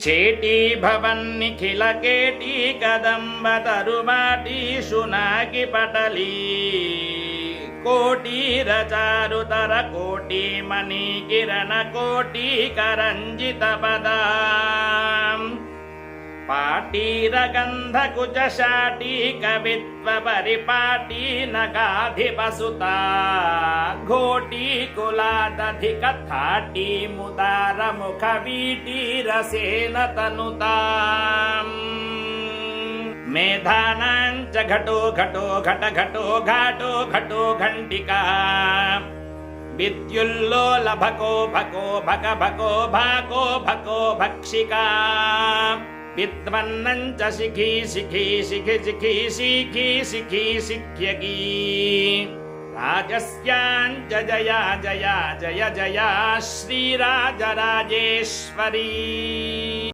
चेटी भवन्निखिल केटी कदम्ब तरुमाटी शुनाकी पटली कोटीर चारुतर कोटी मणि किरण कोटी करंजित पदा पाटीर गंध कुच शाटी कवित्व परिपाटी नगाधिपसुता घोटी कुलादधिक थाटी मुदार मुख वीटी रसेन तनुता मेधानांच घटो घटो घट घटो घाटो घटो घंटिका विद्युल्लोल भको भको भक भको भाको भको भक्षिका विद्वन्नंच शिखी शिखी शिखि शिखी शिखी शिखी शिख्यगी राजस्यांच जया जया जय जया श्रीराजराजेश्वरी।